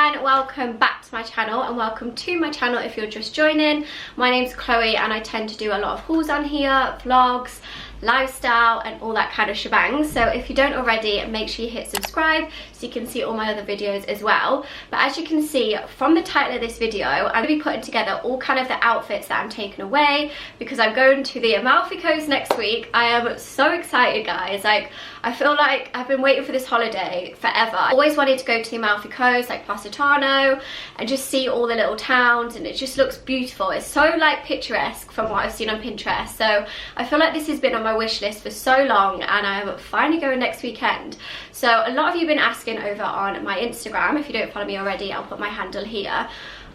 and welcome back to my channel, and welcome to my channel if you're just joining. My name's Chloe and I tend to do a lot of hauls on here, vlogs, lifestyle and all that kind of shebang. So if you don't already, make sure you hit subscribe so you can see all my other videos as well. But as you can see from the title of this video, I'm going to be putting together all kind of the outfits that I'm taking away because I'm going to the Amalfi Coast next week. I am so excited, guys. Like, I feel like I've been waiting for this holiday forever. I always wanted to go to the Amalfi Coast, like Positano, and just see all the little towns, and it just looks beautiful. It's so like picturesque from what I've seen on Pinterest. So I feel like this has been on my wish list for so long, and I'm finally going next weekend. So a lot of you have been asking over on my Instagram. If you don't follow me already, I'll put my handle here,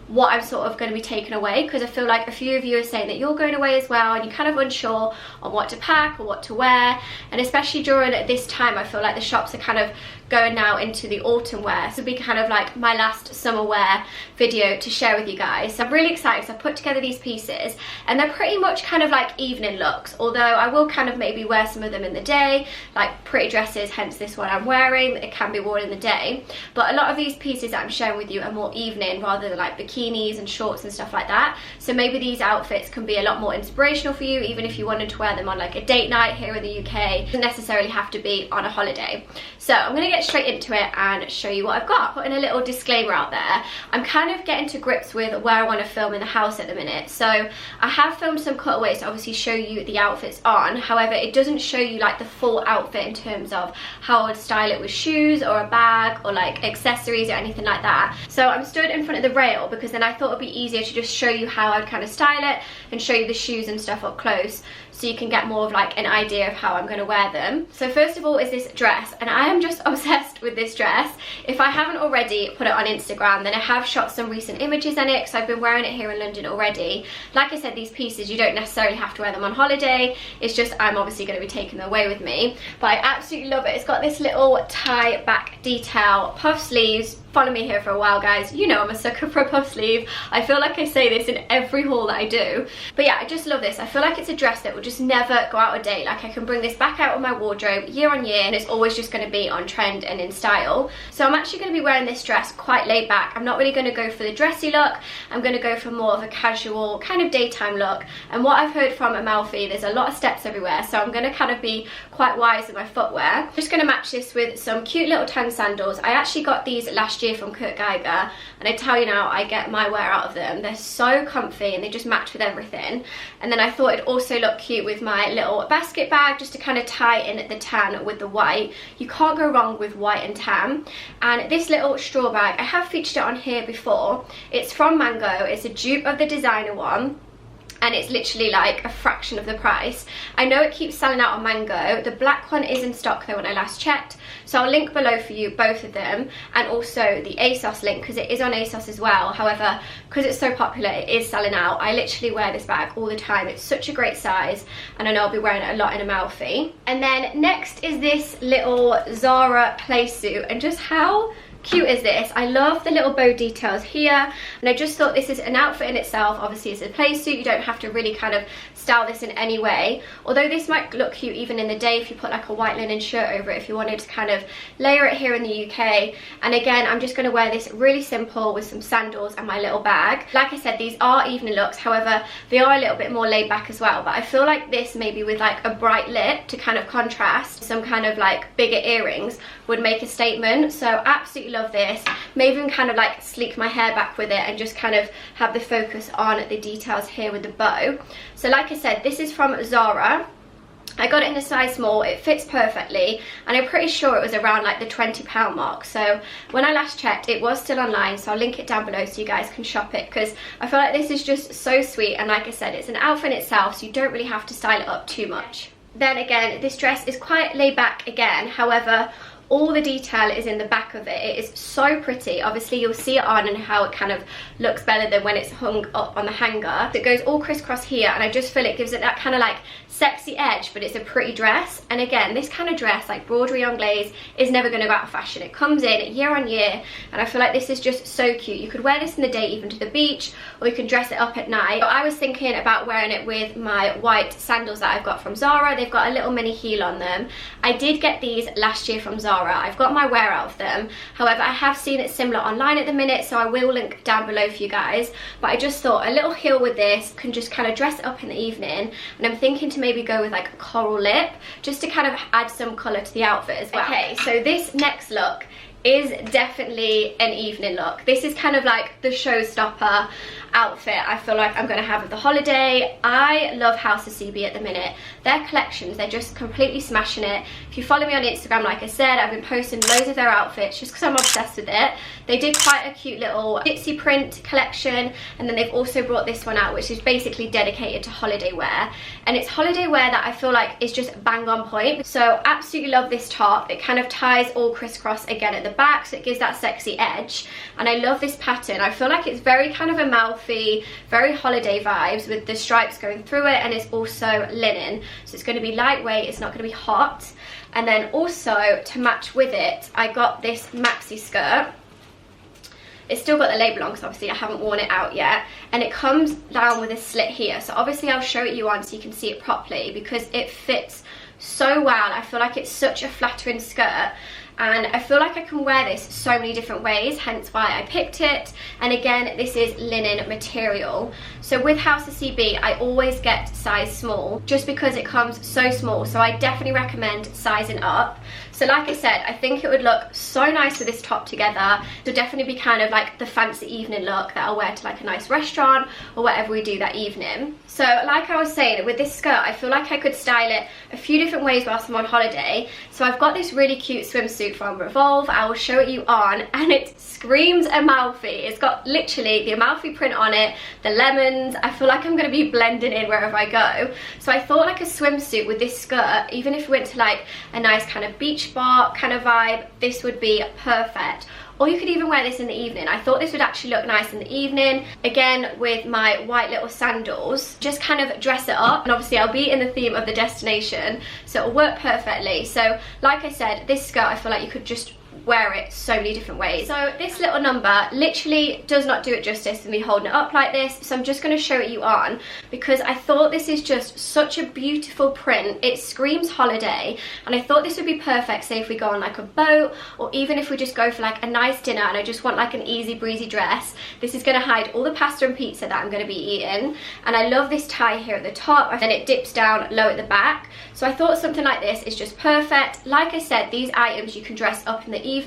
what I'm sort of going to be taking away, because I feel like a few of you are saying that you're going away as well and you're kind of unsure on what to pack or what to wear. And especially during this time, I feel like the shops are kind of going now into the autumn wear, so it'll be kind of like my last summer wear video to share with you guys. So I'm really excited because I put together these pieces and they're pretty much kind of like evening looks, although I will kind of maybe wear some of them in the day, like pretty dresses, hence this one I'm wearing. It can be worn in the day, but a lot of these pieces that I'm sharing with you are more evening rather than like bikinis and shorts and stuff like that. So maybe these outfits can be a lot more inspirational for you, even if you wanted to wear them on like a date night here in the UK. It doesn't necessarily have to be on a holiday. So I'm going to get straight into it and show you what I've got. Putting a little disclaimer out there, I'm kind of getting to grips with where I want to film in the house at the minute. So I have filmed some cutaways to obviously show you the outfits on. However, it doesn't show you like the full outfit in terms of how I would style it with shoes or a bag or like accessories or anything like that. So I'm stood in front of the rail because then I thought it'd be easier to just show you how I'd kind of style it and show you the shoes and stuff up close, so you can get more of like an idea of how I'm going to wear them. So first of all is this dress, and I am just obsessed with this dress. If I haven't already put it on Instagram, then I have shot some recent images in it because I've been wearing it here in London already. Like I said, these pieces, you don't necessarily have to wear them on holiday. It's just I'm obviously going to be taking them away with me. But I absolutely love it. It's got this little tie back detail, puff sleeves. Follow me here for a while, guys. You know I'm a sucker for a puff sleeve. I feel like I say this in every haul that I do. But yeah, I just love this. I feel like it's a dress that will just never go out of date. Like, I can bring this back out of my wardrobe year on year and it's always just going to be on trend and in style. So I'm actually going to be wearing this dress quite laid back. I'm not really going to go for the dressy look. I'm going to go for more of a casual kind of daytime look. And what I've heard from Amalfi, there's a lot of steps everywhere, so I'm going to kind of be quite wise with my footwear. I'm just going to match this with some cute little tan sandals. I actually got these last year from Kurt Geiger, and I tell you now, I get my wear out of them. They're so comfy and they just match with everything. And then I thought it'd also look cute with my little basket bag, just to kind of tie in the tan with the white. You can't go wrong with white and tan. And this little straw bag, I have featured it on here before. It's from Mango. It's a dupe of the designer one, and it's literally like a fraction of the price. I know it keeps selling out on Mango. The black one is in stock though when I last checked, so I'll link below for you both of them, and also the ASOS link because it is on ASOS as well. However, because it's so popular, it is selling out. I literally wear this bag all the time. It's such a great size, and I know I'll be wearing it a lot in Amalfi. And then next is this little Zara playsuit, and just how cute is this? I love the little bow details here, and I just thought this is an outfit in itself. Obviously it's a playsuit, you don't have to really kind of style this in any way, although this might look cute even in the day if you put like a white linen shirt over it, if you wanted to kind of layer it here in the UK. And again, I'm just going to wear this really simple with some sandals and my little bag. Like I said, these are evening looks, however they are a little bit more laid back as well, but I feel like this maybe with like a bright lip to kind of contrast, some kind of like bigger earrings would make a statement. So absolutely love this. May even kind of like sleek my hair back with it and just kind of have the focus on the details here with the bow. So like I said, this is from Zara. I got it in a size small. It fits perfectly, and I'm pretty sure it was around like the £20 mark. So when I last checked, it was still online, so I'll link it down below so you guys can shop it, because I feel like this is just so sweet. And like I said, it's an outfit in itself, so you don't really have to style it up too much. Then again, this dress is quite laid back again, however all the detail is in the back of it. It is so pretty. Obviously you'll see it on and how it kind of looks better than when it's hung up on the hanger. It goes all crisscross here, and I just feel it gives it that kind of like sexy edge, but it's a pretty dress. And again, this kind of dress, like broderie anglaise, is never going to go out of fashion. It comes in year on year, and I feel like this is just so cute. You could wear this in the day, even to the beach, or you can dress it up at night. I was thinking about wearing it with my white sandals that I've got from Zara. They've got a little mini heel on them. I did get these last year from Zara, Zara. I've got my wear out of them. However, I have seen it similar online at the minute, so I will link down below for you guys. But I just thought a little heel with this can just kind of dress it up in the evening. And I'm thinking to maybe go with like a coral lip, just to kind of add some colour to the outfit as well. Okay, so this next look is definitely an evening look. This is kind of like the showstopper outfit I feel like I'm going to have at the holiday. I love House of CB at the minute. Their collections, they're just completely smashing it. If you follow me on Instagram, like I said, I've been posting loads of their outfits just because I'm obsessed with it. They did quite a cute little gypsy print collection, and then they've also brought this one out, which is basically dedicated to holiday wear. And it's holiday wear that I feel like is just bang on point. So absolutely love this top. It kind of ties all crisscross again at the back, so it gives that sexy edge. And I love this pattern. I feel like it's very kind of Amalfi, very holiday vibes with the stripes going through it, and it's also linen, so it's going to be lightweight, it's not going to be hot. And then also to match with it, I got this maxi skirt. It's still got the label on because obviously I haven't worn it out yet, and it comes down with a slit here, so obviously I'll show it you on so you can see it properly because it fits so well. I feel like it's such a flattering skirt, and I feel like I can wear this so many different ways, hence why I picked it. And again, this is linen material. So with House of CB, I always get size small just because it comes so small, so I definitely recommend sizing up. So like I said, I think it would look so nice with this top together. It'll definitely be kind of like the fancy evening look that I'll wear to like a nice restaurant or whatever we do that evening. So like I was saying, with this skirt, I feel like I could style it a few different ways whilst I'm on holiday. So I've got this really cute swimsuit from Revolve. I will show it you on, and it screams Amalfi. It's got literally the Amalfi print on it, the lemons. I feel like I'm going to be blending in wherever I go. So I thought like a swimsuit with this skirt, even if we went to like a nice kind of beach bar kind of vibe, this would be perfect. Or you could even wear this in the evening. I thought this would actually look nice in the evening. Again, with my white little sandals, just kind of dress it up. And obviously I'll be in the theme of the destination, so it'll work perfectly. So like I said, this skirt, I feel like you could just wear it so many different ways. So this little number literally does not do it justice in me holding it up like this, so I'm just going to show it you on because I thought this is just such a beautiful print. It screams holiday, and I thought this would be perfect, say if we go on like a boat, or even if we just go for like a nice dinner and I just want like an easy breezy dress. This is going to hide all the pasta and pizza that I'm going to be eating. And I love this tie here at the top, and then it dips down low at the back. So I thought something like this is just perfect. Like I said, these items you can dress up in the evening.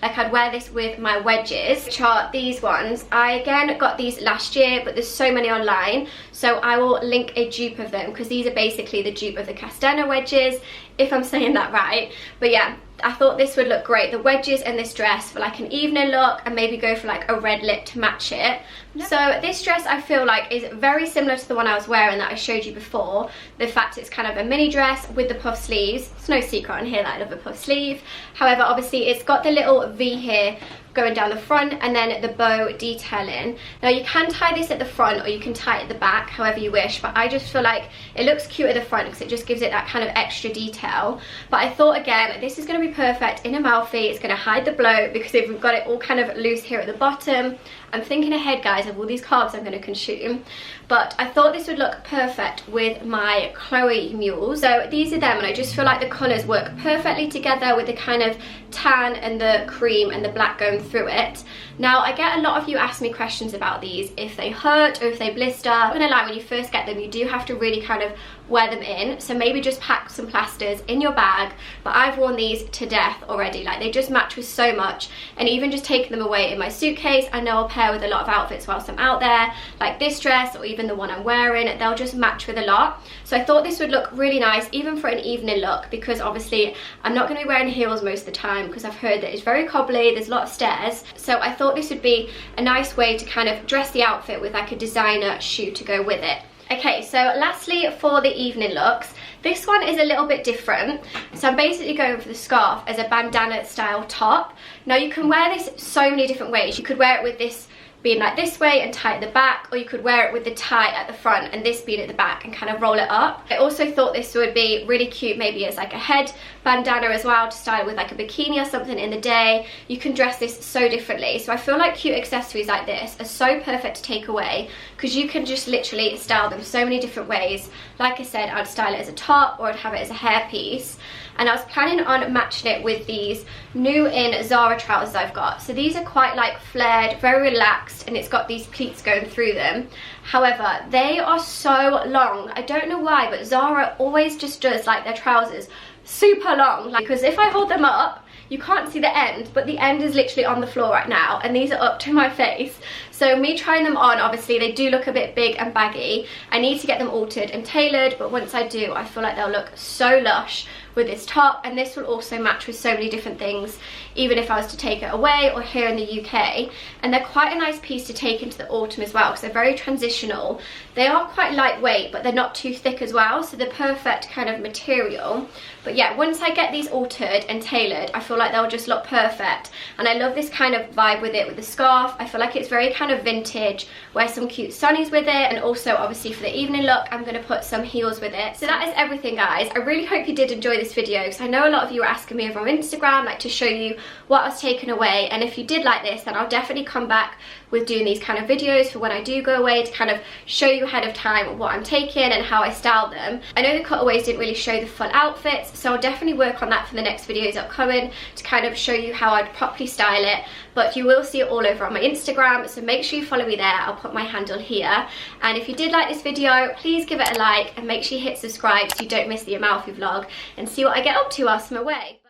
Like I'd wear this with my wedges, which are these ones. I again got these last year, but there's so many online, so I will link a dupe of them because these are basically the dupe of the Castana wedges, if I'm saying that right. But yeah, I thought this would look great, the wedges and this dress for like an evening look, and maybe go for like a red lip to match it. So this dress I feel like is very similar to the one I was wearing that I showed you before. The fact it's kind of a mini dress with the puff sleeves. It's no secret on here that I love a puff sleeve. However, obviously it's got the little V here going down the front, and then the bow detailing. Now you can tie this at the front or you can tie it at the back, however you wish, but I just feel like it looks cute at the front because it just gives it that kind of extra detail. But I thought again, this is going to be perfect in Amalfi. It's going to hide the bloat because we've got it all kind of loose here at the bottom. I'm thinking ahead, guys, of all these carbs I'm going to consume, but I thought this would look perfect with my Chloe mules. So these are them, and I just feel like the colours work perfectly together with the kind of tan and the cream and the black going through it. Now I get a lot of you ask me questions about these, if they hurt or if they blister. I'm not gonna lie, when you first get them you do have to really kind of wear them in, so maybe just pack some plasters in your bag. But I've worn these to death already, like they just match with so much, and even just taking them away in my suitcase, I know I'll pair with a lot of outfits whilst I'm out there, like this dress or even the one I'm wearing, they'll just match with a lot. So I thought this would look really nice even for an evening look, because obviously I'm not going to be wearing heels most of the time because I've heard that it's very cobbly, there's a lot of stairs. So I thought this would be a nice way to kind of dress the outfit with like a designer shoe to go with it. Okay, so lastly for the evening looks, this one is a little bit different. So I'm basically going for the scarf as a bandana style top. Now you can wear this so many different ways. You could wear it with this being like this way and tie at the back, or you could wear it with the tie at the front and this being at the back and kind of roll it up. I also thought this would be really cute maybe as like a head bandana as well, to style with like a bikini or something in the day. You can dress this so differently. So I feel like cute accessories like this are so perfect to take away, because you can just literally style them so many different ways. Like I said, I'd style it as a top, or I'd have it as a hairpiece. And I was planning on matching it with these new in Zara trousers I've got. So these are quite like flared, very relaxed, and it's got these pleats going through them. However, they are so long. I don't know why, but Zara always just does like their trousers super long. Like, because if I hold them up, you can't see the end, but the end is literally on the floor right now, and these are up to my face. So me trying them on, obviously they do look a bit big and baggy. I need to get them altered and tailored, but once I do, I feel like they'll look so lush with this top. And this will also match with so many different things, even if I was to take it away or here in the UK. And they're quite a nice piece to take into the autumn as well, because they're very transitional. They are quite lightweight, but they're not too thick as well, so they're perfect kind of material. But yeah, once I get these altered and tailored, I feel like they'll just look perfect. And I love this kind of vibe with it, with the scarf. I feel like it's very kind of vintage. Wear some cute sunnies with it, and also obviously for the evening look, I'm going to put some heels with it. So that is everything, guys. I really hope you did enjoy this video, because I know a lot of you were asking me over on Instagram like to show you what I was taking away. And if you did like this, then I'll definitely come back with doing these kind of videos for when I do go away, to kind of show you ahead of time what I'm taking and how I style them. I know the cutaways didn't really show the full outfits, so I'll definitely work on that for the next videos upcoming, to kind of show you how I'd properly style it. But you will see it all over on my Instagram, so make sure you follow me there. I'll put my handle here. And if you did like this video, please give it a like, and make sure you hit subscribe so you don't miss the Amalfi vlog and see what I get up to whilst I'm away.